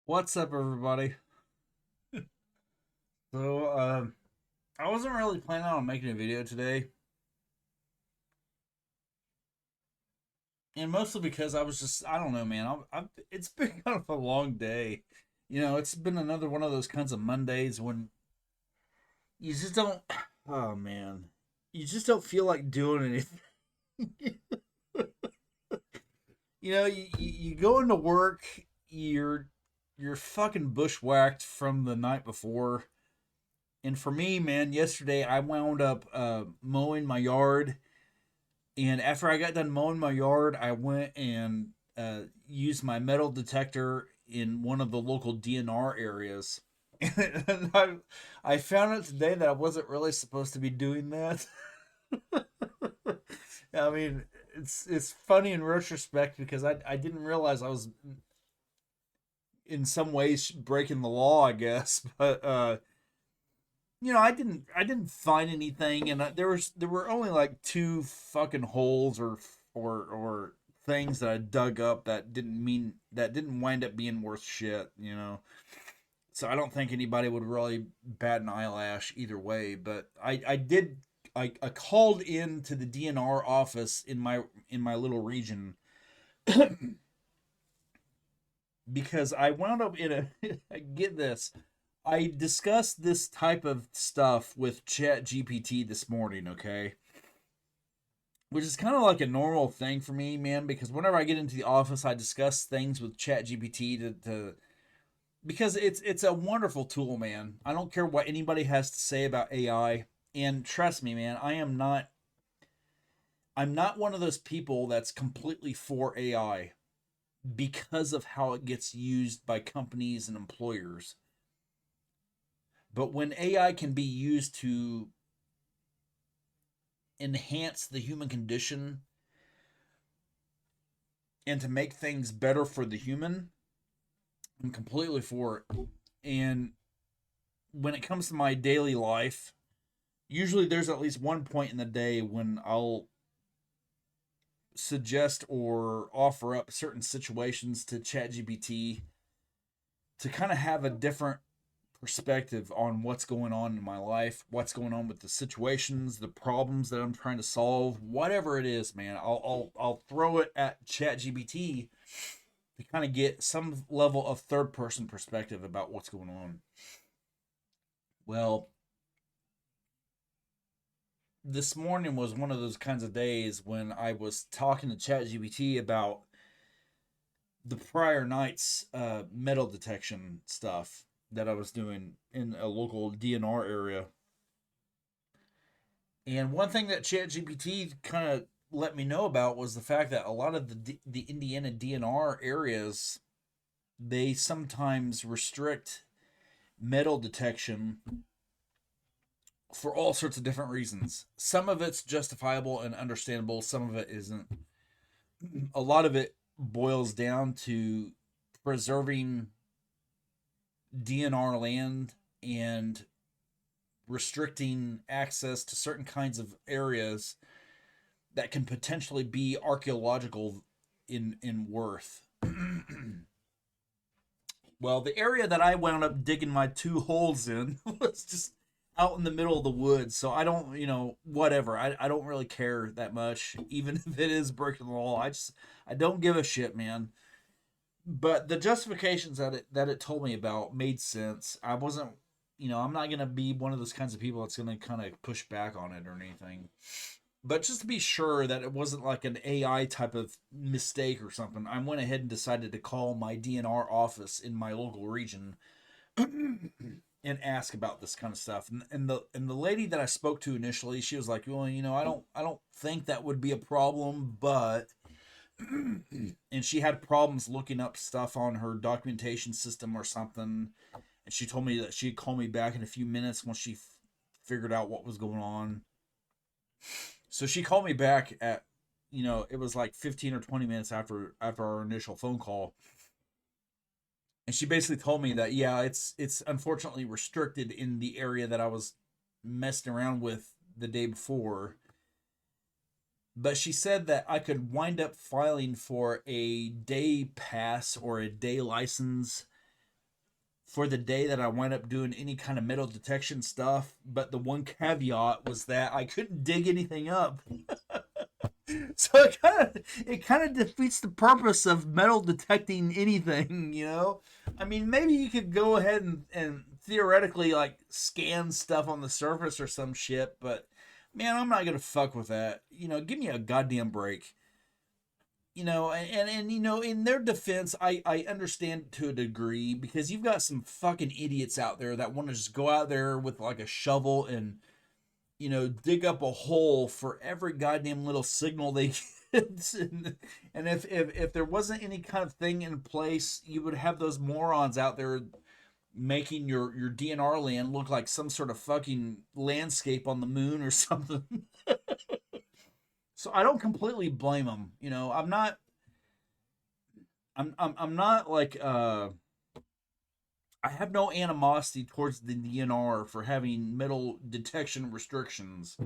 What's up, everybody? So, I wasn't really planning on making a video today, and mostly because I was I don't know, man. It's been kind of a long day. It's been another one of those kinds of Mondays when you just don't, oh man, you just don't feel like doing anything. You go into work, you're, you're fucking bushwhacked from the night before. And for me, man, yesterday I wound up mowing my yard. And after I got done mowing my yard, I went and used my metal detector in one of the local DNR areas. And I found out today that I wasn't really supposed to be doing that. I mean, it's funny in retrospect because I didn't realize I was in some ways breaking the law, I guess. But I didn't find anything, and there were only like two fucking holes or things that I dug up that didn't wind up being worth shit. So I don't think anybody would really bat an eyelash either way. But I called in to the DNR office in my little region because I wound up in a get this. I discussed this type of stuff with Chat GPT this morning, okay? Which is kind of like a normal thing for me, man, because whenever I get into the office, I discuss things with Chat GPT to because it's a wonderful tool, man. I don't care what anybody has to say about AI. And trust me, man, I'm not one of those people that's completely for AI because of how it gets used by companies and employers. But when AI can be used to enhance the human condition and to make things better for the human, I'm completely for it. And when it comes to my daily life, usually there's at least one point in the day when I'll suggest or offer up certain situations to ChatGPT to kind of have a different perspective on what's going on in my life, what's going on with the situations, the problems that I'm trying to solve, whatever it is, man. I'll throw it at ChatGPT to kind of get some level of third person perspective about what's going on. Well, this morning was one of those kinds of days when I was talking to ChatGPT about the prior night's metal detection stuff that I was doing in a local DNR area. And one thing that ChatGPT kind of let me know about was the fact that a lot of the Indiana DNR areas they sometimes restrict metal detection for all sorts of different reasons. Some of it's justifiable and understandable, some of it isn't. A lot of it boils down to preserving DNR land and restricting access to certain kinds of areas that can potentially be archaeological in worth. Well, the area that I wound up digging my two holes in was just out in the middle of the woods. So I don't, whatever. I don't really care that much, even if it is breaking the law. I don't give a shit, man. But the justifications that it told me about made sense. I wasn't, I'm not gonna be one of those kinds of people that's gonna kind of push back on it or anything. But just to be sure that it wasn't like an AI type of mistake or something, I went ahead and decided to call my DNR office in my local region and ask about this kind of stuff. And the lady that I spoke to initially, she was like, "Well, I don't think that would be a problem, but," and she had problems looking up stuff on her documentation system or something. And she told me that she'd call me back in a few minutes once she figured out what was going on. So she called me back at, it was like 15 or 20 minutes after our initial phone call, and she basically told me that yeah, it's unfortunately restricted in the area that I was messing around with the day before. But she said that I could wind up filing for a day pass or a day license for the day that I wind up doing any kind of metal detection stuff. But the one caveat was that I couldn't dig anything up. So it kind of defeats the purpose of metal detecting anything, you know? I mean, maybe you could go ahead and theoretically like scan stuff on the surface or some shit, but man, I'm not gonna fuck with that. You know, give me a goddamn break. You know, and you know, in their defense, I understand to a degree because you've got some fucking idiots out there that want to just go out there with like a shovel and dig up a hole for every goddamn little signal they get. And if there wasn't any kind of thing in place, you would have those morons out there making your DNR land look like some sort of fucking landscape on the moon or something. So I don't completely blame them. I'm not like I have no animosity towards the DNR for having metal detection restrictions,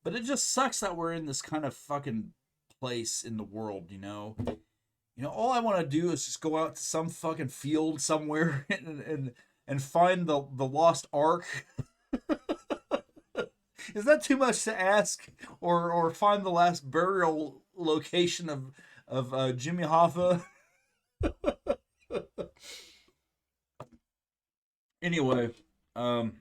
but it just sucks that we're in this kind of fucking place in the world, you know. All I want to do is just go out to some fucking field somewhere and find the lost ark. Is that too much to ask, or find the last burial location of Jimmy Hoffa? Anyway, um,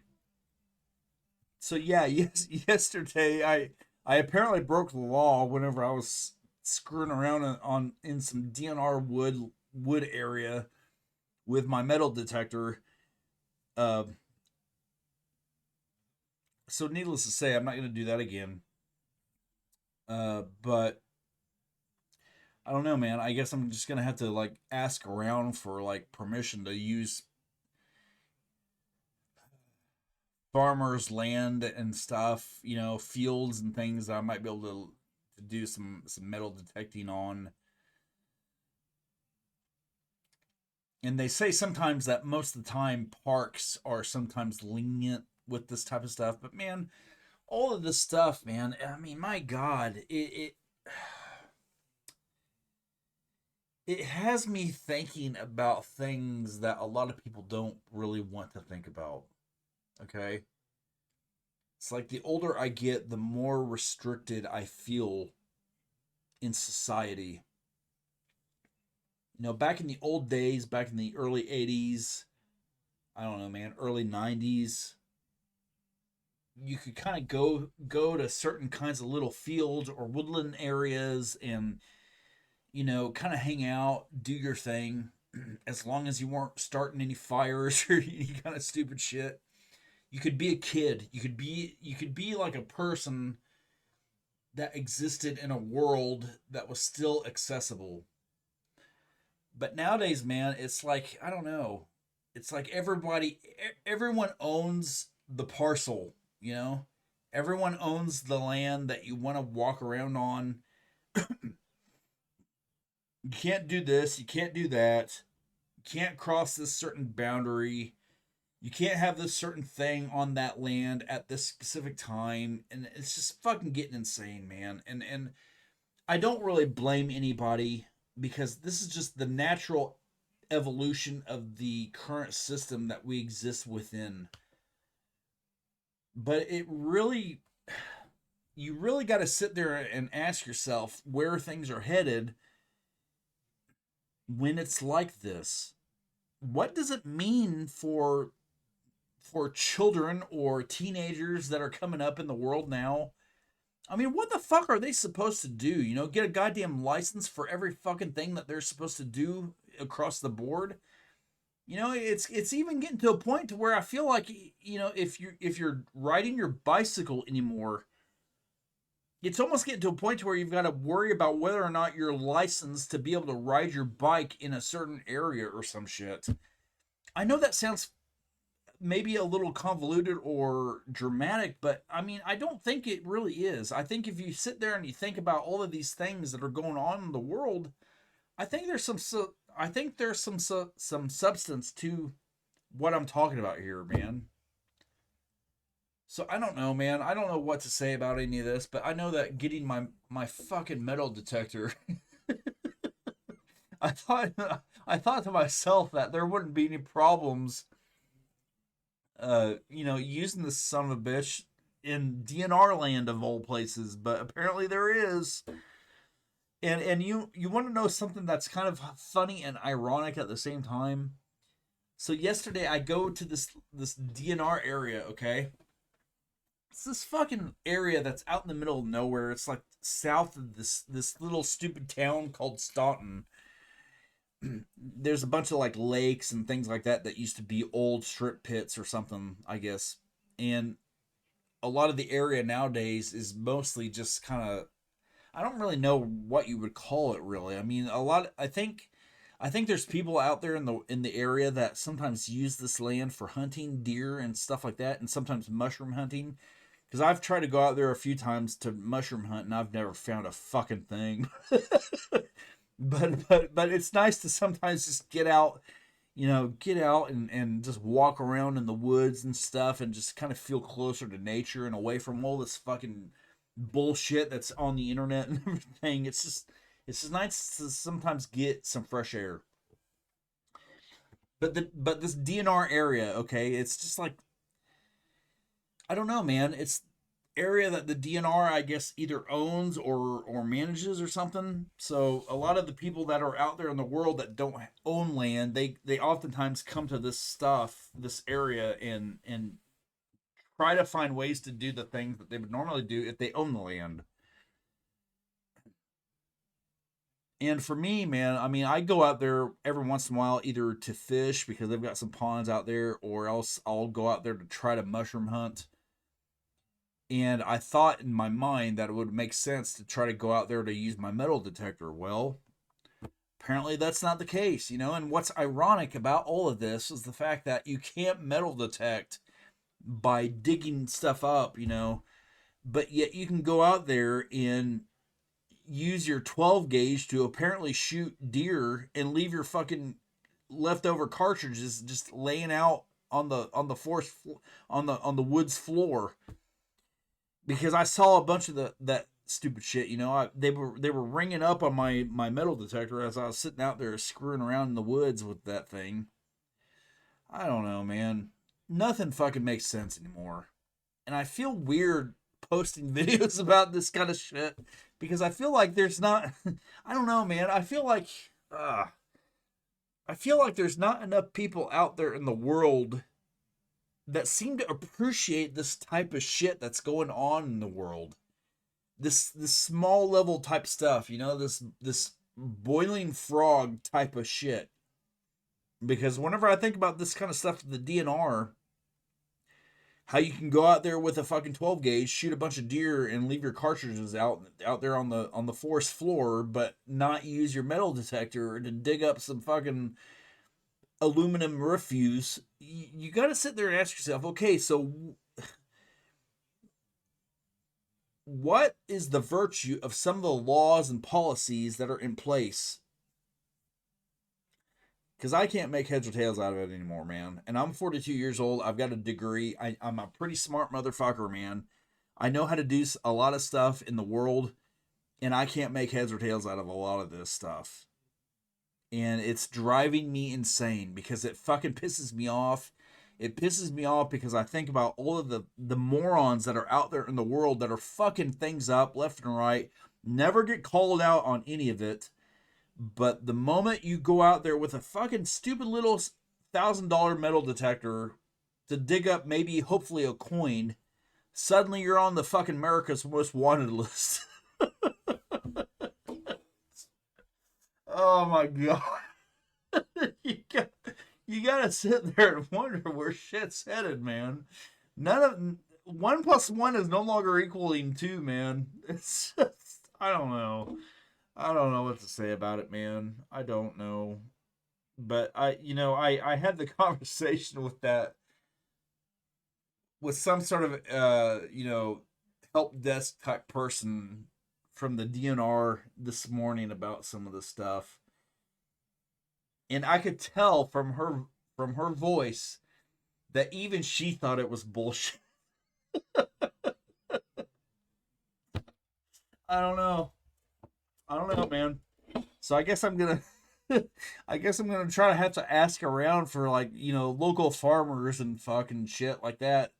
so yeah, yesterday I apparently broke the law whenever I was screwing around in some DNR wood area with my metal detector. Uh, so needless to say, I'm not going to do that again. But I don't know, man. I guess I'm just gonna have to like ask around for like permission to use farmers' land and stuff, fields and things that I might be able to do some metal detecting on. And they say sometimes that most of the time parks are sometimes lenient with this type of stuff, but man, all of this stuff, man. I mean, my God, it has me thinking about things that a lot of people don't really want to think about. Okay, it's like the older I get, the more restricted I feel in society. Back in the old days, back in the early 80s, I don't know, man, early 90s, you could kind of go to certain kinds of little fields or woodland areas and kind of hang out, do your thing, as long as you weren't starting any fires or any kind of stupid shit. You could be a kid. You could be like a person that existed in a world that was still accessible. But nowadays, man, it's like I don't know. It's like everyone owns the parcel, you know? Everyone owns the land that you want to walk around on. You can't do this, you can't do that. You can't cross this certain boundary. You can't have this certain thing on that land at this specific time, and it's just fucking getting insane, man. And I don't really blame anybody because this is just the natural evolution of the current system that we exist within. But you really got to sit there and ask yourself where things are headed when it's like this. What does it mean for children or teenagers that are coming up in the world now? I mean, what the fuck are they supposed to do? Get a goddamn license for every fucking thing that they're supposed to do across the board? It's even getting to a point to where I feel like if you're riding your bicycle anymore, it's almost getting to a point to where you've got to worry about whether or not you're licensed to be able to ride your bike in a certain area or some shit. I know that sounds maybe a little convoluted or dramatic, but I mean, I don't think it really is. I think if you sit there and you think about all of these things that are going on in the world, I think there's some substance to what I'm talking about here, man. So I don't know, man. I don't know what to say about any of this, but I know that getting my fucking metal detector I thought I thought to myself that there wouldn't be any problems, using this son of a bitch in DNR land of all places, but apparently there is. And you want to know something that's kind of funny and ironic at the same time? So yesterday I go to this DNR area, okay? It's this fucking area that's out in the middle of nowhere. It's like south of this little stupid town called Staunton. There's a bunch of like lakes and things like that that used to be old strip pits or something, I guess. And a lot of the area nowadays is mostly just kind of, I don't really know what you would call it really. I mean, I think there's people out there in the area that sometimes use this land for hunting deer and stuff like that, and sometimes mushroom hunting. Because I've tried to go out there a few times to mushroom hunt, and I've never found a fucking thing. But it's nice to sometimes just get out and just walk around in the woods and stuff, and just kind of feel closer to nature and away from all this fucking bullshit that's on the internet and everything. It's just nice to sometimes get some fresh air. But this DNR area, okay, it's just like, I don't know, man. It's area that the DNR, I guess, either owns or manages or something. So a lot of the people that are out there in the world that don't own land, they oftentimes come to this area, and try to find ways to do the things that they would normally do if they own the land. And for me, man, I mean, I go out there every once in a while either to fish because they've got some ponds out there, or else I'll go out there to try to mushroom hunt. And I thought in my mind that it would make sense to try to go out there to use my metal detector. Well, apparently that's not the case, you know? And what's ironic about all of this is the fact that you can't metal detect by digging stuff up, but yet you can go out there and use your 12 gauge to apparently shoot deer and leave your fucking leftover cartridges just laying out on the forest on the woods floor, because I saw a bunch of that stupid shit. They were ringing up on my metal detector as I was sitting out there screwing around in the woods with that thing. I don't know, man. Nothing fucking makes sense anymore, and I feel weird posting videos about this kind of shit because I feel like there's not. I don't know, man. Uh, I feel like there's not enough people out there in the world that seem to appreciate this type of shit that's going on in the world. This small level type stuff, this boiling frog type of shit. Because whenever I think about this kind of stuff, the DNR, how you can go out there with a fucking 12 gauge, shoot a bunch of deer, and leave your cartridges out there on the forest floor, but not use your metal detector to dig up some fucking aluminum refuse. You got to sit there and ask yourself, okay, so what is the virtue of some of the laws and policies that are in place? Because I can't make heads or tails out of it anymore, man. And I'm 42 years old. I've got a degree. I'm a pretty smart motherfucker, man. I know how to do a lot of stuff in the world, and I can't make heads or tails out of a lot of this stuff. And it's driving me insane because it fucking pisses me off. It pisses me off because I think about all of the morons that are out there in the world that are fucking things up left and right, never get called out on any of it. But the moment you go out there with a fucking stupid little $1,000 metal detector to dig up maybe hopefully a coin, suddenly you're on the fucking America's Most Wanted list. Oh my god. you got you gotta sit there and wonder where shit's headed, man. None of 1 plus 1 is no longer equaling 2, man. It's just, I don't know. I don't know what to say about it, man. I don't know. But I had the conversation with some sort of help desk type person from the DNR this morning about some of the stuff. And I could tell from her voice that even she thought it was bullshit. I don't know. I don't know, man. So I guess I'm gonna I guess I'm gonna try to have to ask around for like, local farmers and fucking shit like that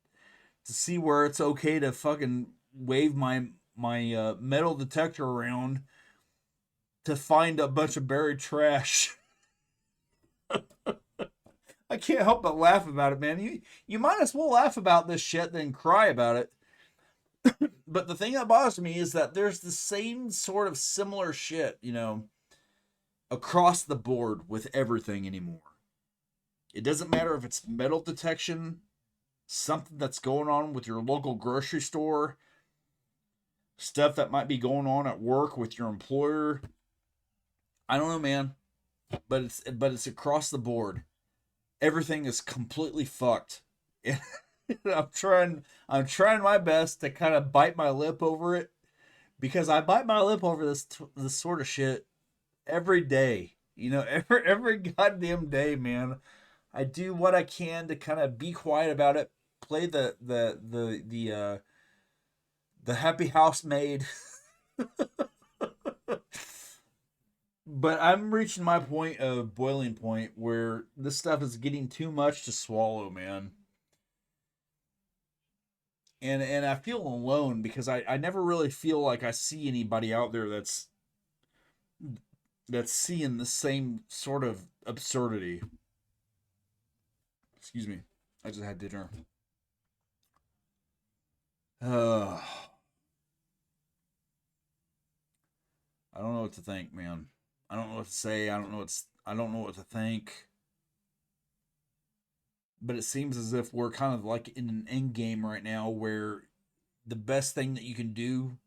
to see where it's okay to fucking wave my metal detector around to find a bunch of buried trash. I can't help but laugh about it, man. You might as well laugh about this shit than cry about it. But the thing that bothers me is that there's the same sort of similar shit, across the board with everything anymore. It doesn't matter if it's metal detection, something that's going on with your local grocery store, stuff that might be going on at work with your employer. I don't know, man, but it's across the board. Everything is completely fucked. And I'm trying my best to kind of bite my lip over it because I bite my lip over this sort of shit every day. Every goddamn day, man. I do what I can to kind of be quiet about it, play the happy housemaid. But I'm reaching my point of boiling point where this stuff is getting too much to swallow, man. And I feel alone because I never really feel like I see anybody out there that's seeing the same sort of absurdity. Excuse me. I just had dinner. Uh, I don't know what to think, man. I don't know what to say. I don't know what to think. But it seems as if we're kind of like in an end game right now where the best thing that you can do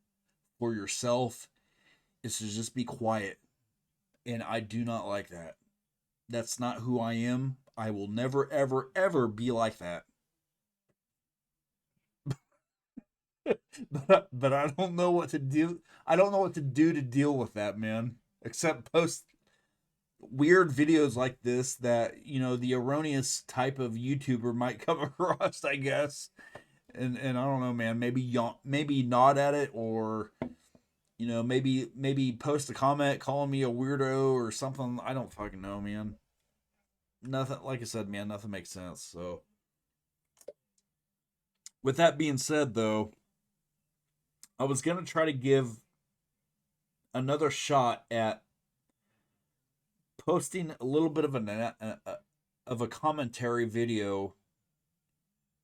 for yourself is to just be quiet. And I do not like that. That's not who I am. I will never, ever, ever be like that. But I don't know what to do. I don't know what to do to deal with that, man. Except post weird videos like this that the erroneous type of YouTuber might come across, I guess. And I don't know, man. Maybe nod at it, or maybe post a comment calling me a weirdo or something. I don't fucking know, man. Nothing, like I said, man. Nothing makes sense. So with that being said, though, I was gonna try to give another shot at posting a little bit of of a commentary video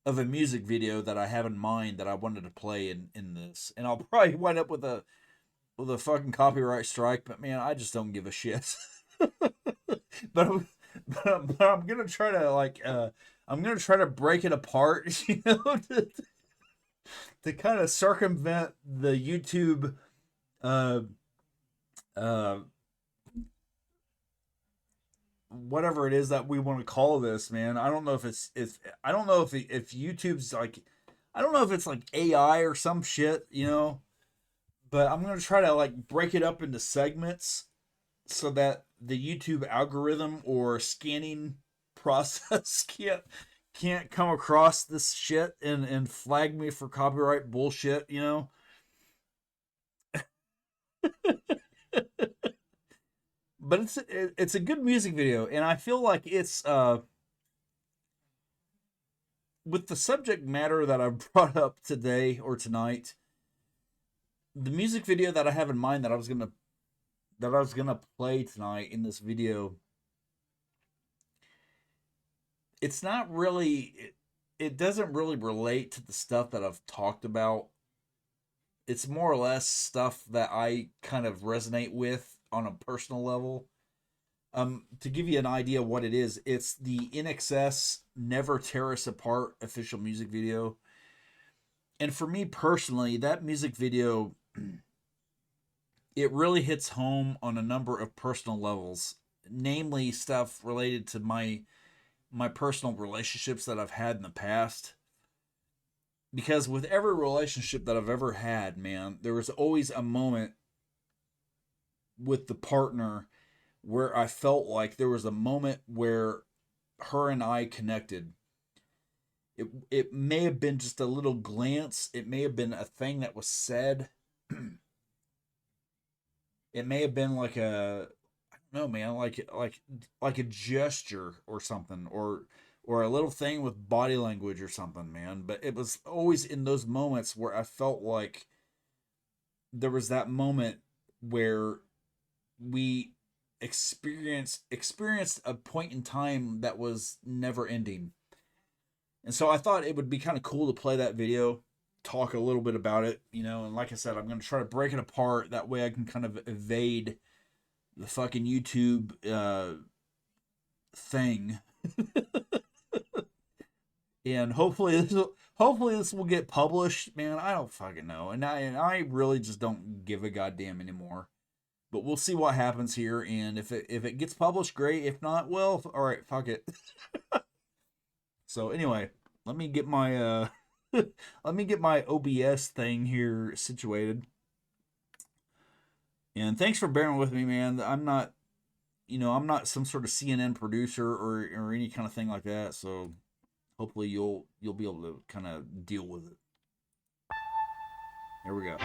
of a music video that I have in mind that I wanted to play in this, and I'll probably wind up with a fucking copyright strike. But man, I just don't give a shit. but I'm, but I'm gonna try to I'm gonna try to break it apart, to kind of circumvent the YouTube uh uh whatever it is that we want to call this, man. I don't know if I don't know if YouTube's like, I don't know if it's like AI or some shit, but I'm going to try to like break it up into segments so that the YouTube algorithm or scanning process can't come across this shit and flag me for copyright bullshit. But it's a good music video, and I feel like it's with the subject matter that I've brought up today or tonight. The music video that I have in mind that I was gonna play tonight in this video, it's not really it doesn't really relate to the stuff that I've talked about. It's more or less stuff that I kind of resonate with on a personal level. To give you an idea of what it is, it's the INXS Never Tear Us Apart official music video. And for me personally, that music video, it really hits home on a number of personal levels, namely stuff related to my personal relationships that I've had in the past. Because with every relationship that I've ever had, man, there was always a moment with the partner where I felt like there was a moment where her and I connected. It may have been just a little glance, it may have been a thing that was said. It may have been like a, I don't No, man, like a gesture or something, or a little thing with body language or something, man. But it was always in those moments where I felt like there was that moment where we experienced a point in time that was never ending. And so I thought it would be kind of cool to play that video, talk a little bit about it, and like I said, I'm going to try to break it apart. That way I can kind of evade the fucking YouTube thing. And hopefully this will get published, man. I don't fucking know. And I really just don't give a goddamn anymore. But we'll see what happens here, and if it gets published, great. If not, well, all right, fuck it. So anyway, let me get my let me get my OBS thing here situated. And thanks for bearing with me, man. I'm not some sort of CNN producer or any kind of thing like that. So hopefully you'll be able to kind of deal with it. Here we go.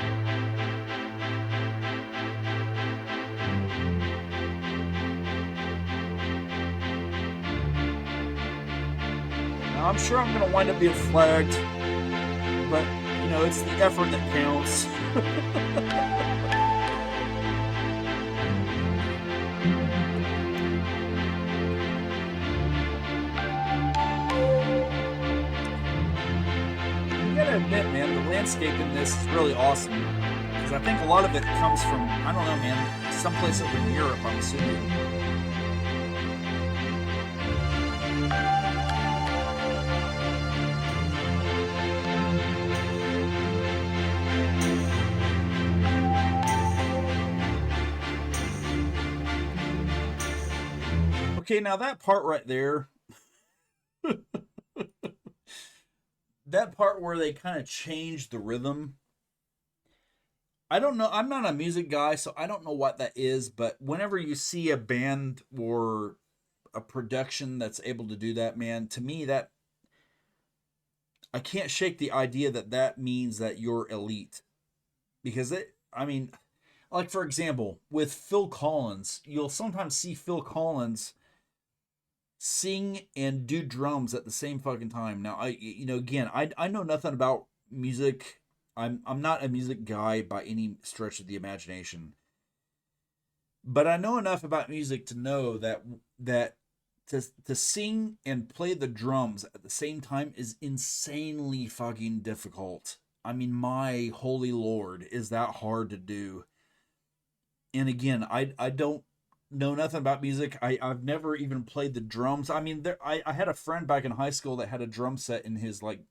Now, I'm sure I'm going to wind up being flagged, but, it's the effort that counts. You gotta admit, man, the landscape in this is really awesome. Because I think a lot of it comes from, I don't know, man, someplace over in Europe, I'm assuming. Okay, now that part right there, that part where they kind of changed the rhythm, I don't know. I'm not a music guy, so I don't know what that is, but whenever you see a band or a production that's able to do that, man, to me, that I can't shake the idea that that means that you're elite. Because I mean, like for example, with Phil Collins, you'll sometimes see Phil Collins sing and do drums at the same fucking time. Now, again, I know nothing about music. I'm not a music guy by any stretch of the imagination, but I know enough about music to know that to sing and play the drums at the same time is insanely fucking difficult. I mean, my holy lord, is that hard to do? And again, I don't know nothing about music. I've never even played the drums. I mean, I had a friend back in high school that had a drum set in his like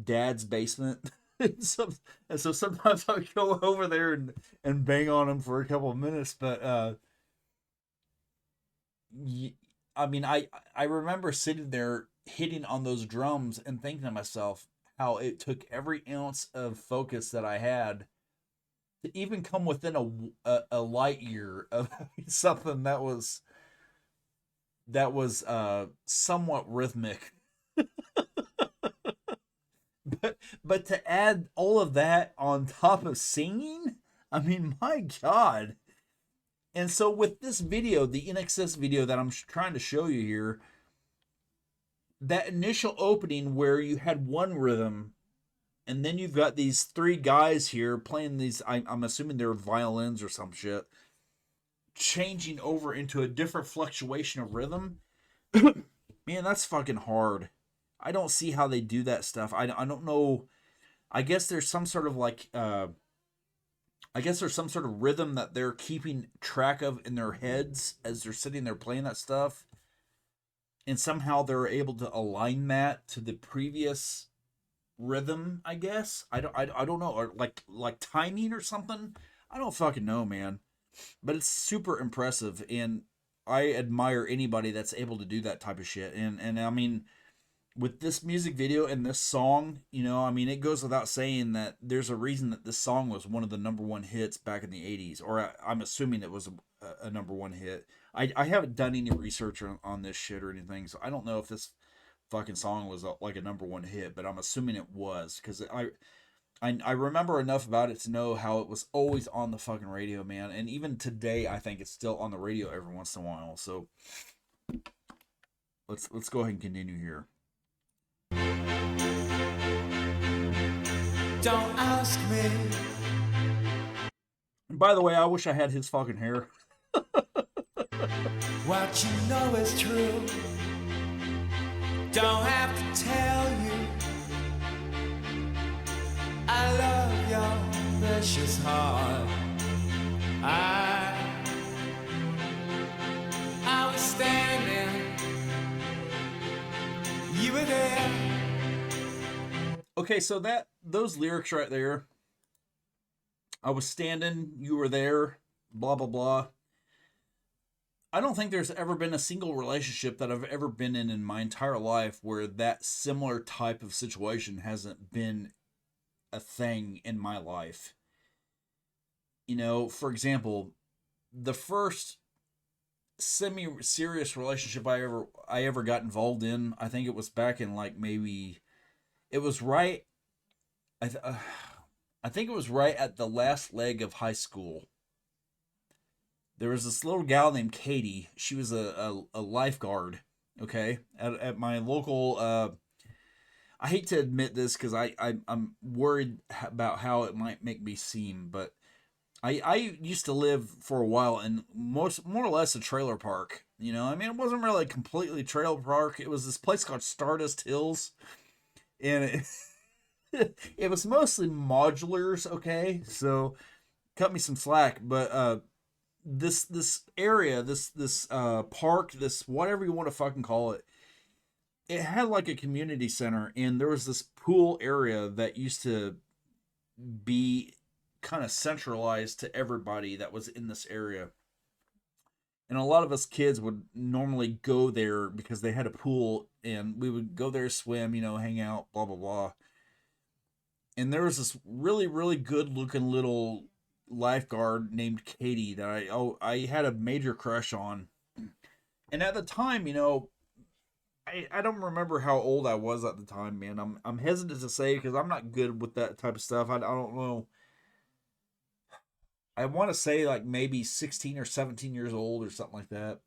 dad's basement. so, and so sometimes I would go over there and bang on him for a couple of minutes. But I mean, I remember sitting there hitting on those drums and thinking to myself how it took every ounce of focus that I had to even come within a light year of something that was somewhat rhythmic. But to add all of that on top of singing, I mean, my God. And so with this video, the INXS video that I'm trying to show you here, that initial opening where you had one rhythm, and then you've got these three guys here playing these, I'm assuming they're violins or some shit, changing over into a different fluctuation of rhythm. Man, that's fucking hard. I don't see how they do that stuff. I don't know. I guess there's some sort of like I guess there's some sort of rhythm that they're keeping track of in their heads as they're sitting there playing that stuff, and somehow they're able to align that to the previous rhythm. I guess I don't know, or like timing or something. I don't fucking know, man. But it's super impressive, and I admire anybody that's able to do that type of shit. And I mean, with this music video and this song, I mean, it goes without saying that there's a reason that this song was one of the number one hits back in the 80s, or I'm assuming it was a number one hit. I haven't done any research on this shit or anything, so I don't know if this fucking song was like a number one hit, but I'm assuming it was, because I I remember enough about it to know how it was always on the fucking radio, man. And even today, I think it's still on the radio every once in a while. So let's go ahead and continue here. Don't ask me. And by the way, I wish I had his fucking hair. What you know is true. Don't have to tell you. I love your precious heart. I was standing. You were there. Okay, so those lyrics right there. I was standing, you were there, blah blah blah. I don't think there's ever been a single relationship that I've ever been in my entire life where that similar type of situation hasn't been a thing in my life. You know, for example, the first semi-serious relationship I ever got involved in, I think it was back in like maybe it was right I think it was right at the last leg of high school. There was this little gal named Katie. She was a lifeguard, okay, at my local. I hate to admit this because I'm worried about how it might make me seem, but I used to live for a while in more or less a trailer park. You know, I mean, it wasn't really a completely trailer park. It was this place called Stardust Hills, and it was mostly modulars. Okay, so cut me some slack, but this area, this park, this whatever you want to fucking call it, it had like a community center, and there was this pool area that used to be kind of centralized to everybody that was in this area. And a lot of us kids would normally go there because they had a pool, and we would go there, swim, you know, hang out, blah blah blah. And there was this really really good looking little lifeguard named Katie that I had a major crush on. And at the time, you know, I don't remember how old I was at the time, man. I'm hesitant to say because I'm not good with that type of stuff. I don't know. I want to say like maybe 16 or 17 years old or something like that.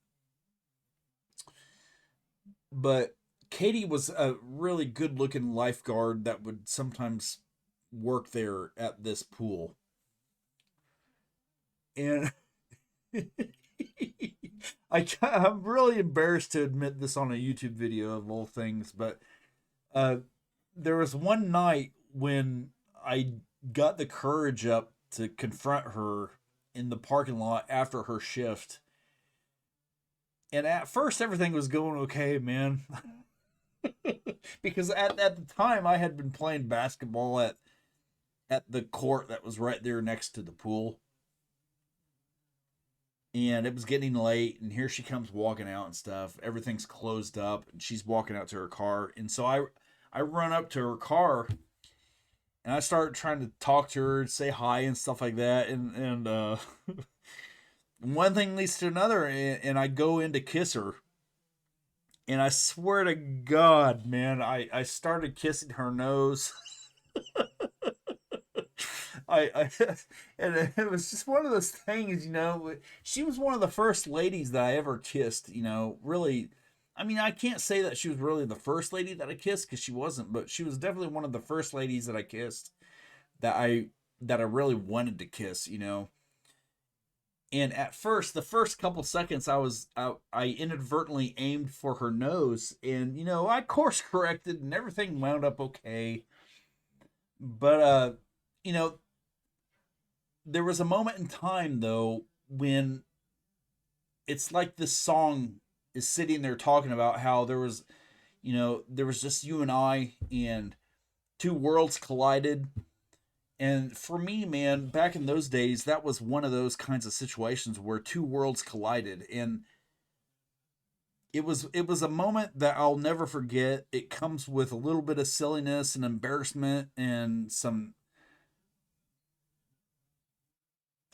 But Katie was a really good looking lifeguard that would sometimes work there at this pool. And I'm really embarrassed to admit this on a YouTube video of all things, but uh, there was one night when I got the courage up to confront her in the parking lot after her shift. And at first, everything was going okay, man. Because at the time, I had been playing basketball at the court that was right there next to the pool. And it was getting late, and here she comes walking out and stuff. Everything's closed up, and she's walking out to her car. And so I run up to her car, and I start trying to talk to her, say hi and stuff like that. And one thing leads to another, and I go in to kiss her. And I swear to God, man, I started kissing her nose. I and it was just one of those things, you know. She was one of the first ladies that I ever kissed, you know. Really, I mean, I can't say that she was really the first lady that I kissed because she wasn't, but she was definitely one of the first ladies that I kissed that I really wanted to kiss, you know. And at first, the first couple seconds, I inadvertently aimed for her nose, and you know, I course corrected, and everything wound up okay. But you know, there was a moment in time though when it's like this song is sitting there talking about how there was, you know, there was just you and I, and two worlds collided. And for me, man, back in those days, that was one of those kinds of situations where two worlds collided, and it was a moment that I'll never forget. It comes with a little bit of silliness and embarrassment and some,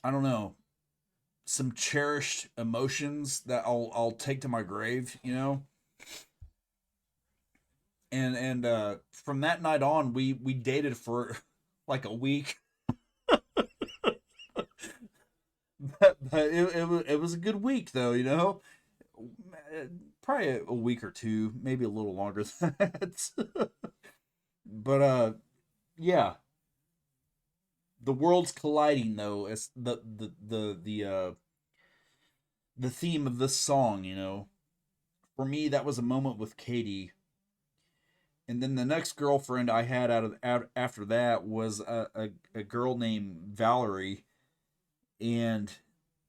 I don't know, some cherished emotions that I'll take to my grave, you know. And from that night on, we dated for like a week. But it was a good week though, you know. Probably a week or two, maybe a little longer than that. But yeah, the worlds colliding though is the theme of this song. You know, for me that was a moment with Katie, and then the next girlfriend I had out after that was a girl named Valerie, and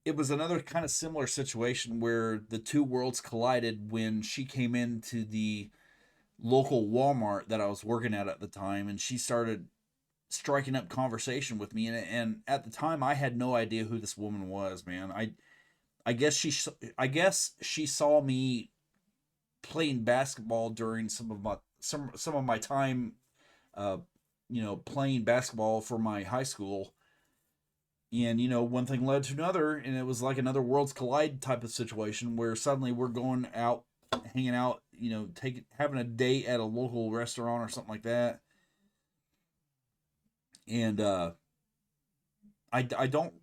it was another kind of similar situation where the two worlds collided when she came into the local Walmart that I was working at the time, and she started striking up conversation with me, and at the time I had no idea who this woman was, man. I guess she saw me playing basketball during some of my time, uh, playing basketball for my high school, and one thing led to another, and it was like another worlds collide type of situation where suddenly we're going out, hanging out, having a date at a local restaurant or something like that, and I don't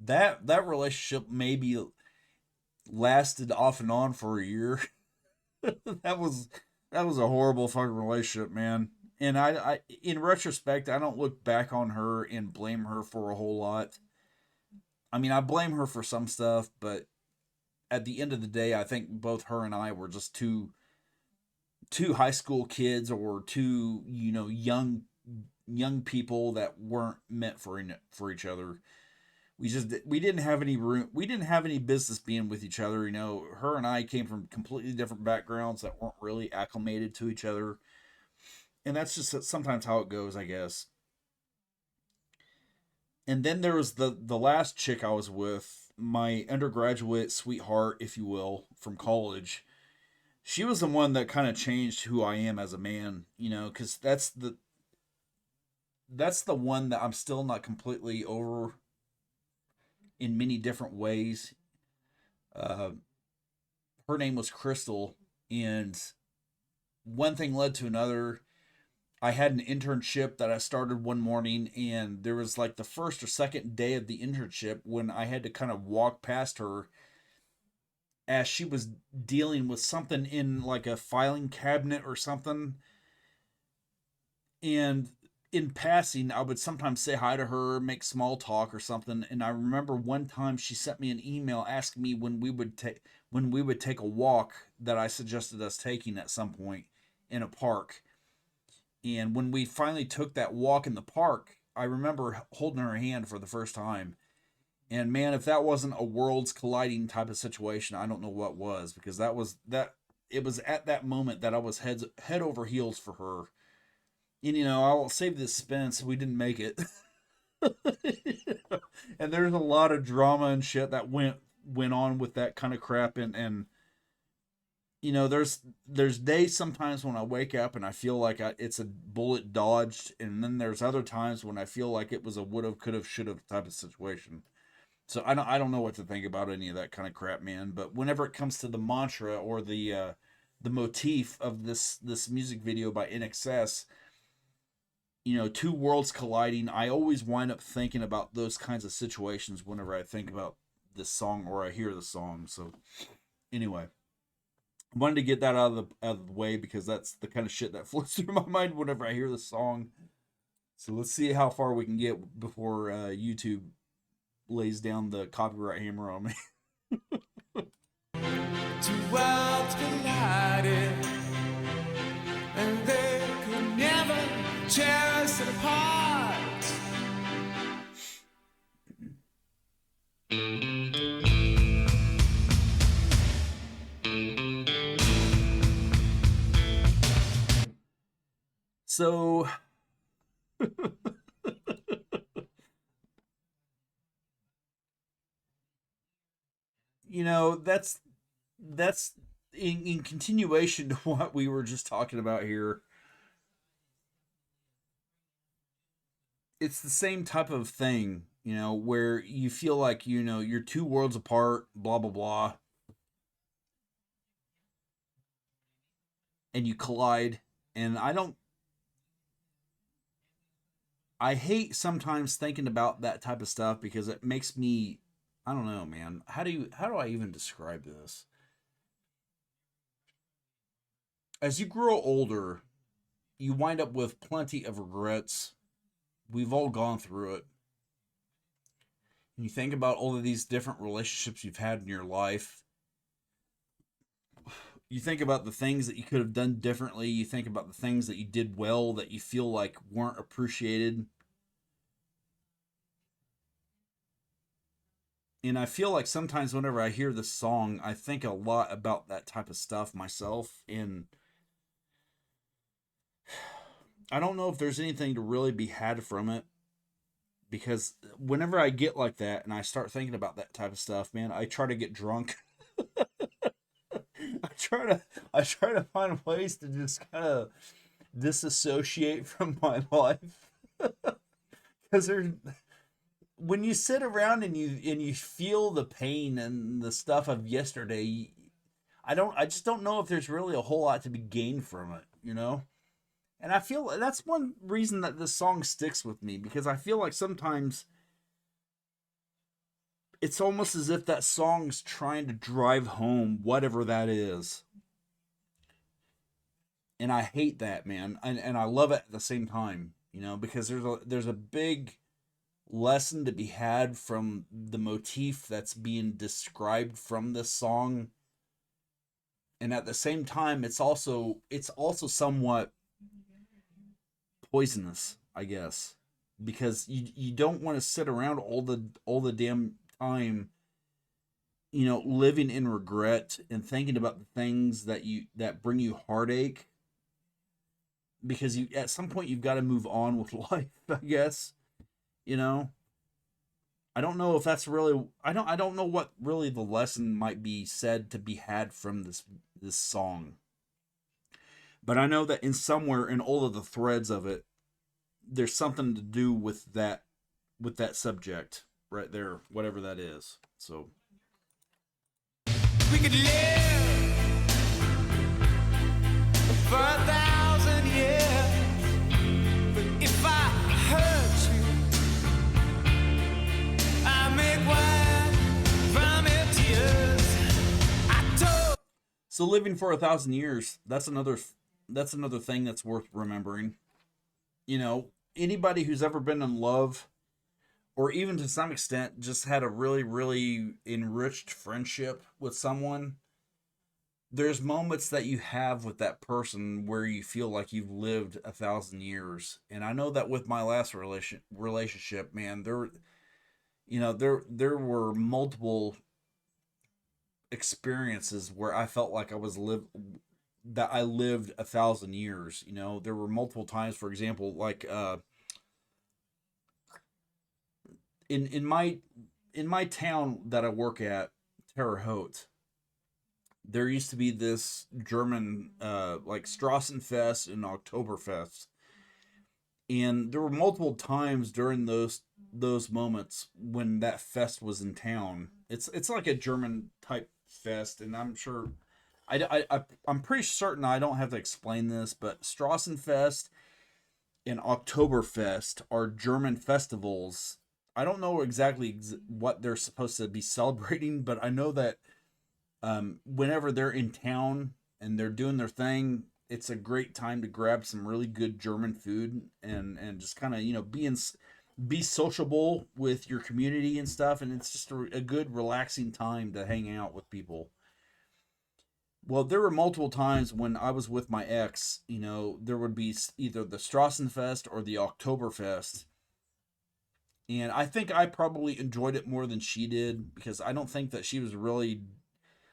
that relationship maybe lasted off and on for a year. that was that was a horrible fucking relationship, man. And I in retrospect, I don't look back on her and blame her for a whole lot. I mean, I blame her for some stuff, but at the end of the day, I think both her and I were just two high school kids, or two young people that weren't meant for each other. We didn't have any room, we didn't have any business being with each other. Her and I came from completely different backgrounds that weren't really acclimated to each other, and that's just sometimes how it goes, I guess. And then there was the last chick I was with, my undergraduate sweetheart, if you will, from college. She was the one that kind of changed who I am as a man, because that's the one that I'm still not completely over in many different ways. uh, Her name was Crystal, and one thing led to another. I had an internship that I started one morning, and there was like the first or second day of the internship when I had to kind of walk past her as she was dealing with something in like a filing cabinet or something. And in passing, I would sometimes say hi to her, make small talk or something. And I remember one time she sent me an email asking me when we would take a walk that I suggested us taking at some point in a park. And when we finally took that walk in the park, I remember holding her hand for the first time. And man, if that wasn't a worlds colliding type of situation, I don't know what was, because it was at that moment that I was head over heels for her. And I'll save the suspense. We didn't make it. And there's a lot of drama and shit that went on with that kind of crap, and there's days sometimes when I wake up and I feel like it's a bullet dodged, and then there's other times when I feel like it was a would have, could have, should have type of situation. So I don't know what to think about any of that kind of crap, man. But whenever it comes to the mantra or the motif of this music video by NXS, two worlds colliding, I always wind up thinking about those kinds of situations whenever I think about this song or I hear the song. So anyway, I wanted to get that out of the way because that's the kind of shit that floats through my mind whenever I hear the song. So let's see how far we can get before YouTube lays down the copyright hammer on me. Two worlds collided, and they could never tear us apart. So that's in continuation to what we were just talking about here. It's the same type of thing, where you feel like you're two worlds apart, blah blah blah, and you collide. And I don't I hate sometimes thinking about that type of stuff because it makes me, I don't know, man. How do I even describe this? As you grow older, you wind up with plenty of regrets. We've all gone through it. And you think about all of these different relationships you've had in your life. You think about the things that you could have done differently. You think about the things that you did well that you feel like weren't appreciated. And I feel like sometimes whenever I hear this song, I think a lot about that type of stuff myself. And I don't know if there's anything to really be had from it, because whenever I get like that and I start thinking about that type of stuff, man, I try to get drunk. I try to I try to find ways to just kind of disassociate from my life. Because there's, when you sit around and you feel the pain and the stuff of yesterday, I just don't know if there's really a whole lot to be gained from it, you know? And I feel that's one reason that this song sticks with me, because I feel like sometimes it's almost as if that song's trying to drive home whatever that is. And I hate that, man. And I love it at the same time, you know, because there's a big lesson to be had from the motif that's being described from this song. And at the same time, it's also somewhat poisonous, I guess, because you don't want to sit around all the damn time, you know, living in regret and thinking about the things that bring you heartache, because you at some point you've got to move on with life, I guess, you know. I don't know if that's really, I don't know what really the lesson might be said to be had from this song. But I know that in somewhere in all of the threads of it, there's something to do with that subject right there, whatever that is. So We could live for 1,000 years, but if I hurt you, I make wine from your tears. I told. so living for 1,000 years, that's another thing that's worth remembering. You know, anybody who's ever been in love, or even to some extent just had a really, really enriched friendship with someone, there's moments that you have with that person where you feel like you've lived 1,000 years. And I know that with my last relationship, man, there were multiple experiences where I felt like I lived 1,000 years. You know, there were multiple times, for example, like in my town that I work at, Terre Haute, there used to be this German like Strassenfest and Oktoberfest, and there were multiple times during those moments when that fest was in town. It's like a German type fest, and I'm sure I'm pretty certain I don't have to explain this, but Strassenfest and Oktoberfest are German festivals. I don't know exactly what they're supposed to be celebrating, but I know that whenever they're in town and they're doing their thing, it's a great time to grab some really good German food and just kind of, you know, be sociable with your community and stuff, and it's just a good relaxing time to hang out with people. Well, there were multiple times when I was with my ex, you know, there would be either the Strassenfest or the Oktoberfest. And I think I probably enjoyed it more than she did, because I don't think that she was really,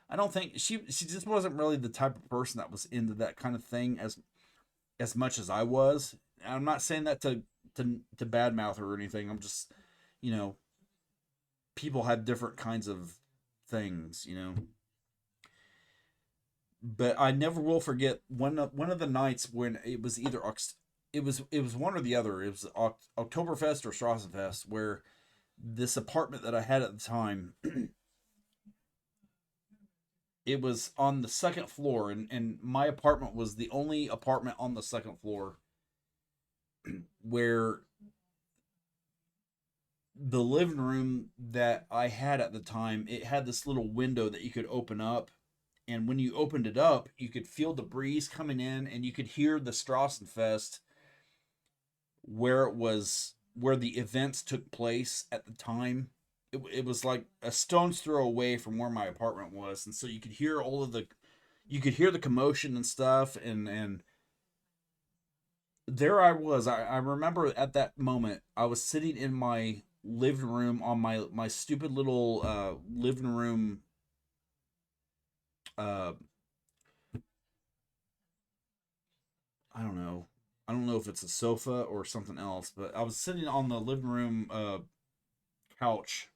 I don't think she just wasn't really the type of person that was into that kind of thing as much as I was. I'm not saying that to badmouth her or anything. I'm just, you know, people have different kinds of things, you know. But I never will forget one of the nights when it was it was one or the other. It was Oktoberfest or Strassenfest, where this apartment that I had at the time, it was on the second floor, and my apartment was the only apartment on the second floor where the living room that I had at the time, it had this little window that you could open up. And when you opened it up, you could feel the breeze coming in and you could hear the Strassenfest where it was, where the events took place at the time. It was like a stone's throw away from where my apartment was. And so you could hear all of the, you could hear the commotion and stuff. And there I was. I remember at that moment, I was sitting in my living room on my stupid little living room uh I don't know. I don't know if it's a sofa or something else, but I was sitting on the living room couch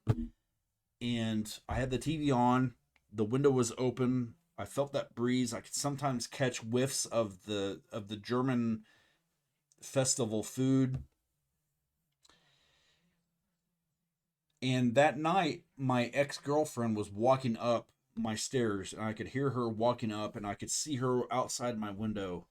and I had the TV on, the window was open. I felt that breeze. I could sometimes catch whiffs of the German festival food. And that night, my ex girlfriend was walking up my stairs, and I could hear her walking up, and I could see her outside my window.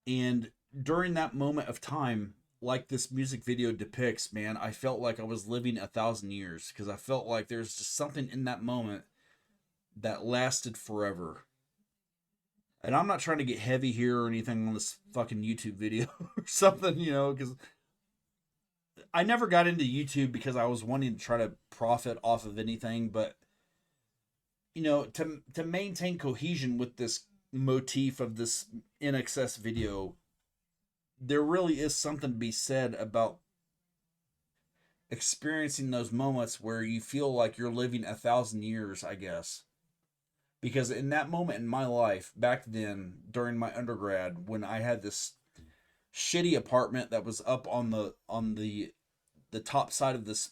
And during that moment of time, like this music video depicts, man, I felt like I was living 1,000 years because I felt like there's just something in that moment that lasted forever. And I'm not trying to get heavy here or anything on this fucking YouTube video or something, because I never got into YouTube because I was wanting to try to profit off of anything, but to maintain cohesion with this motif of this in excess video, there really is something to be said about experiencing those moments where you feel like you're living 1,000 years, I guess. Because in that moment in my life, back then, during my undergrad, when I had this shitty apartment that was up on the top side of this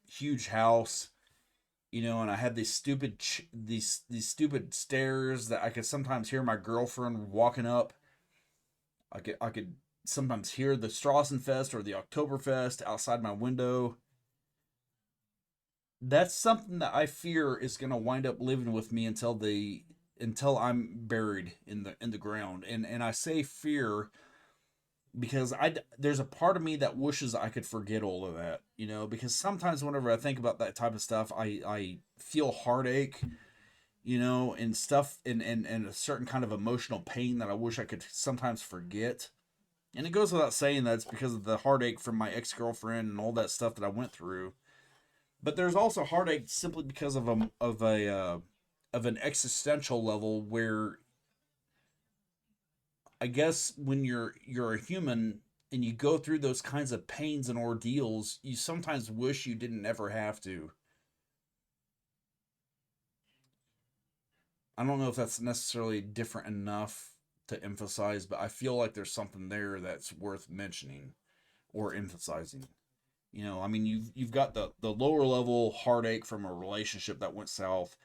huge house, and I had these stupid stairs that I could sometimes hear my girlfriend walking up. I could sometimes hear the Strassenfest or the Oktoberfest outside my window. That's something that I fear is going to wind up living with me until I'm buried in the ground. And I say fear because there's a part of me that wishes I could forget all of that, because sometimes whenever I think about that type of stuff, I feel heartache, and stuff, and a certain kind of emotional pain that I wish I could sometimes forget. And it goes without saying that it's because of the heartache from my ex-girlfriend and all that stuff that I went through. But there's also heartache simply because of an existential level where I guess when you're a human and you go through those kinds of pains and ordeals, you sometimes wish you didn't ever have to. I don't know if that's necessarily different enough to emphasize, but I feel like there's something there that's worth mentioning or emphasizing. I mean, you've got the lower level heartache from a relationship that went south,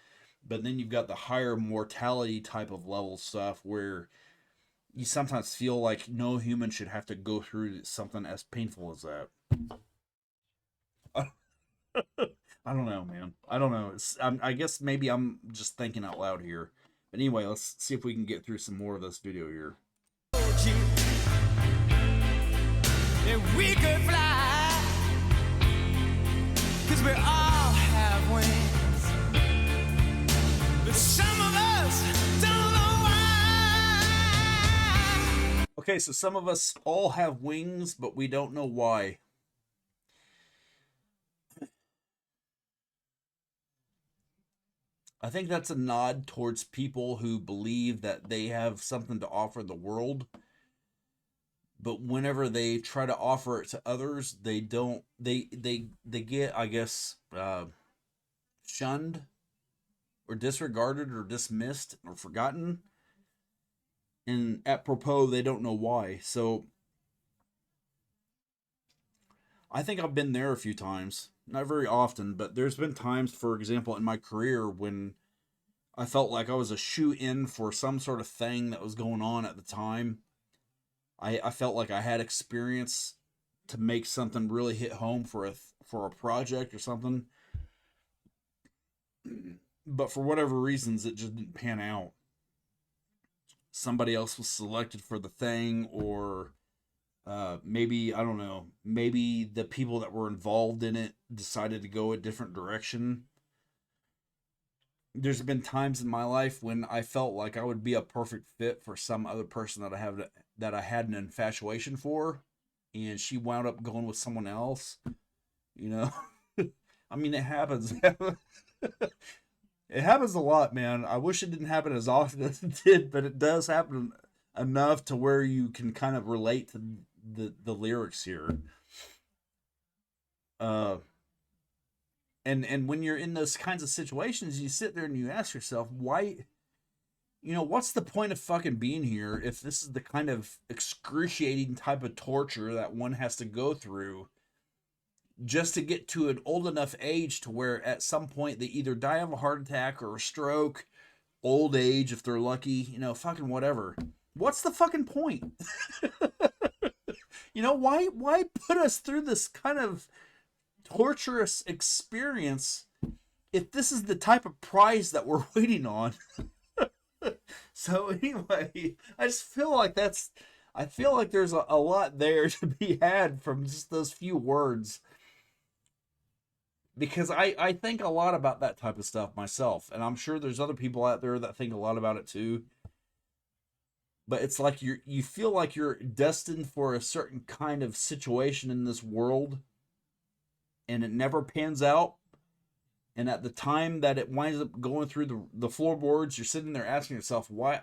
but then you've got the higher mortality type of level stuff where you sometimes feel like no human should have to go through something as painful as that. I don't know, man. I don't know. I guess maybe I'm just thinking out loud here. But anyway, let's see if we can get through some more of this video here. And we could fly, 'cause we all have wings. But some of us don't know why. Okay, so some of us all have wings, but we don't know why. I think that's a nod towards people who believe that they have something to offer the world, but whenever they try to offer it to others, they don't. They get, I guess, shunned or disregarded or dismissed or forgotten, and apropos, they don't know why. So I think I've been there a few times. Not very often, but there's been times, for example, in my career when I felt like I was a shoe in for some sort of thing that was going on at the time. I felt like I had experience to make something really hit home for a project or something. But for whatever reasons, it just didn't pan out. Somebody else was selected for the thing, or Maybe, I don't know, maybe the people that were involved in it decided to go a different direction. There's been times in my life when I felt like I would be a perfect fit for some other person that I had an infatuation for, and she wound up going with someone else. You know, I mean, it happens. It happens a lot, man. I wish it didn't happen as often as it did, but it does happen enough to where you can kind of relate to the lyrics here. Uh, and when you're in those kinds of situations, you sit there and you ask yourself, why? You know, what's the point of fucking being here if this is the kind of excruciating type of torture that one has to go through just to get to an old enough age to where at some point they either die of a heart attack or a stroke, old age if they're lucky, you know, fucking whatever. What's the fucking point? You know, why put us through this kind of torturous experience if this is the type of prize that we're waiting on? So anyway, I just feel like I feel like there's a lot there to be had from just those few words, because I think a lot about that type of stuff myself, and I'm sure there's other people out there that think a lot about it too. But it's like you feel like you're destined for a certain kind of situation in this world, and it never pans out. And at the time that it winds up going through the floorboards, you're sitting there asking yourself, why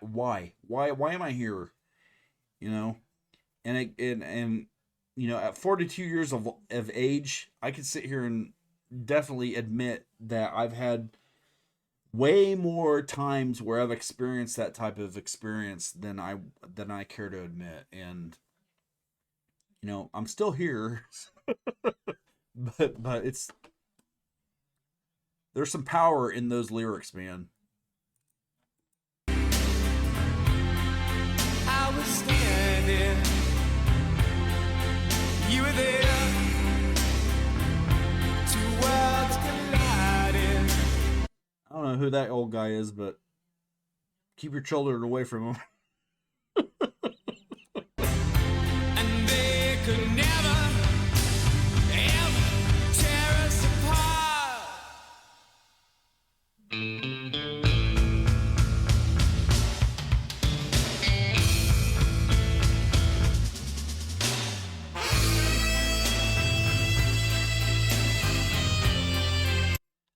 am I here? You know, and you know, at 42 years of age, I can sit here and definitely admit that I've had way more times where I've experienced that type of experience than I care to admit. And you know, I'm still here, but it's there's some power in those lyrics, man. I was standing, you were there, two worlds colliding. I don't know who that old guy is, but keep your children away from him. And they could never, ever tear us apart.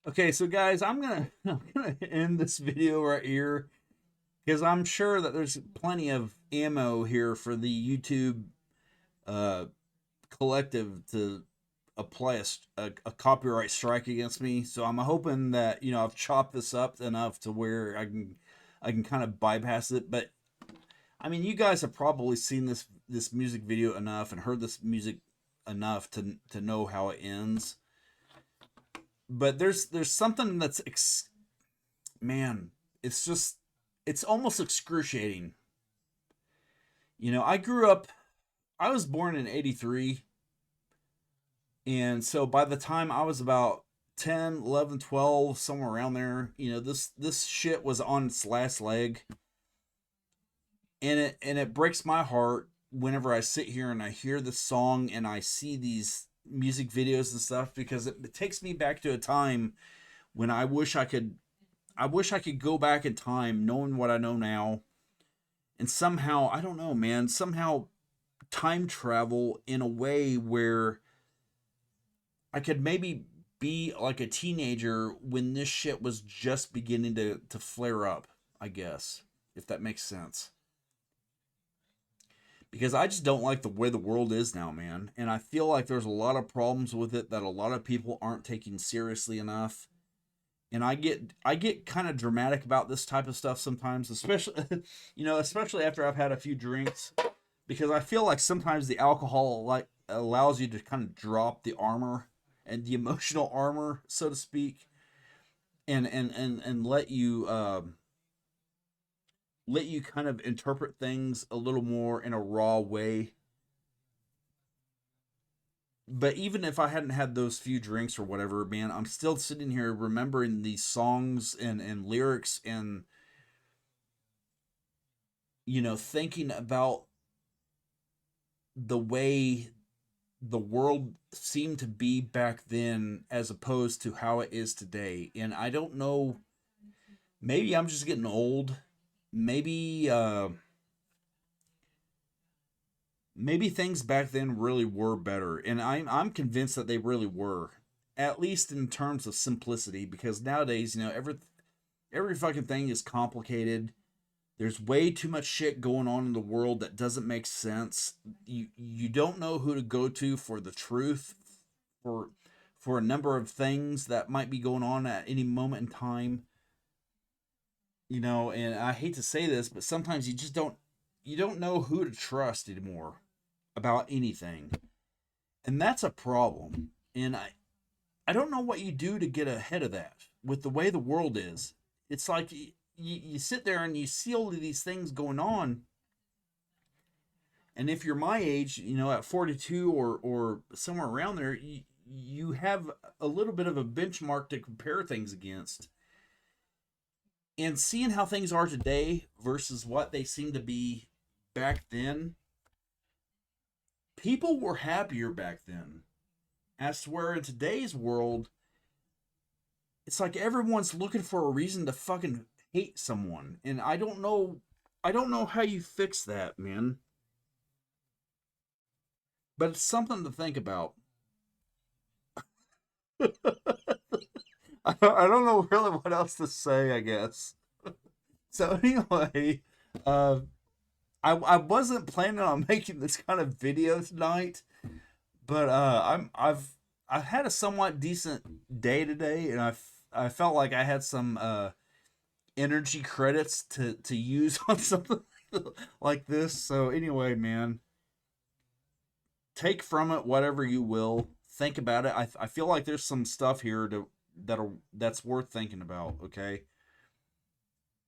Okay, so guys, I'm gonna end this video right here because I'm sure that there's plenty of ammo here for the YouTube uh, collective to apply a copyright strike against me. So I'm hoping that, you know, I've chopped this up enough to where I can kind of bypass it. But I mean, you guys have probably seen this music video enough and heard this music enough to know how it ends. But there's something that's man, it's almost excruciating. You know, I was born in 83, and so by the time I was about 10, 11, 12, somewhere around there, you know, this shit was on its last leg. And it breaks my heart whenever I sit here and I hear this song and I see these music videos and stuff, because it takes me back to a time when I wish I could go back in time knowing what I know now, and somehow, I don't know, man, somehow time travel in a way where I could maybe be like a teenager when this shit was just beginning to flare up, I guess, if that makes sense. Because I just don't like the way the world is now, man. And I feel like there's a lot of problems with it that a lot of people aren't taking seriously enough. And I get kind of dramatic about this type of stuff sometimes, especially you know, especially after I've had a few drinks, because I feel like sometimes the alcohol like allows you to kind of drop the armor and the emotional armor, so to speak, and let you kind of interpret things a little more in a raw way. But even if I hadn't had those few drinks or whatever, man, I'm still sitting here remembering these songs and lyrics, and you know, thinking about the way the world seemed to be back then as opposed to how it is today. And I don't know, maybe I'm just getting old. Maybe maybe things back then really were better. And I'm convinced that they really were. At least in terms of simplicity, because nowadays, you know, every fucking thing is complicated. There's way too much shit going on in the world that doesn't make sense. You don't know who to go to for the truth, for for a number of things that might be going on at any moment in time. You know, and I hate to say this, but sometimes you don't know who to trust anymore about anything. And that's a problem. And I don't know what you do to get ahead of that with the way the world is. It's like you sit there and you see all of these things going on. And if you're my age, you know, at 42 or somewhere around there, you have a little bit of a benchmark to compare things against. And seeing how things are today versus what they seem to be back then, people were happier back then. As to where in today's world, it's like everyone's looking for a reason to fucking hate someone. And I don't know how you fix that, man. But it's something to think about. I don't know really what else to say, I guess. So anyway, uh, I wasn't planning on making this kind of video tonight, but I've had a somewhat decent day today, and I felt like I had some energy credits to use on something like this. So anyway, man, take from it whatever you will. Think about it. I feel like there's some stuff here that's worth thinking about. Okay,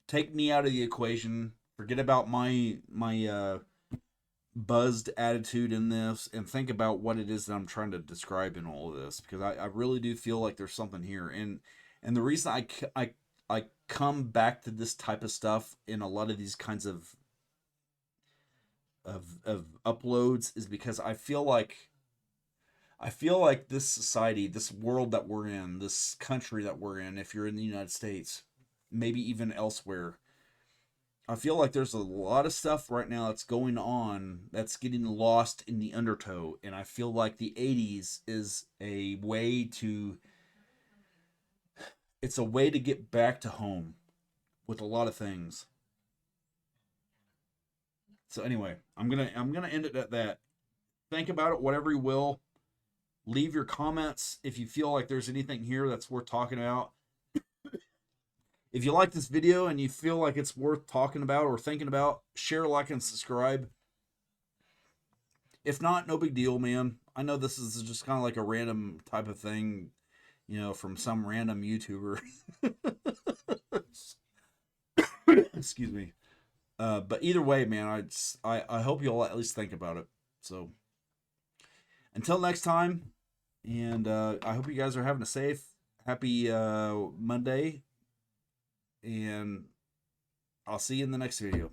take me out of the equation. Forget about my buzzed attitude in this, and think about what it is that I'm trying to describe in all of this, because I really do feel like there's something here. And the reason I come back to this type of stuff in a lot of these kinds of uploads is because I feel like this society, this world that we're in, this country that we're in, if you're in the United States, maybe even elsewhere, I feel like there's a lot of stuff right now that's going on that's getting lost in the undertow. And I feel like the 80s is a way to, it's a way to get back to home with a lot of things. So anyway, I'm gonna end it at that. Think about it, whatever you will. Leave your comments if you feel like there's anything here that's worth talking about. If you like this video and you feel like it's worth talking about or thinking about, share, like, and subscribe. If not, no big deal, man. I know this is just kind of like a random type of thing, you know, from some random YouTuber. Excuse me. But either way, man, I hope you'll at least think about it. So until next time, and I hope you guys are having a safe, happy Monday, and I'll see you in the next video.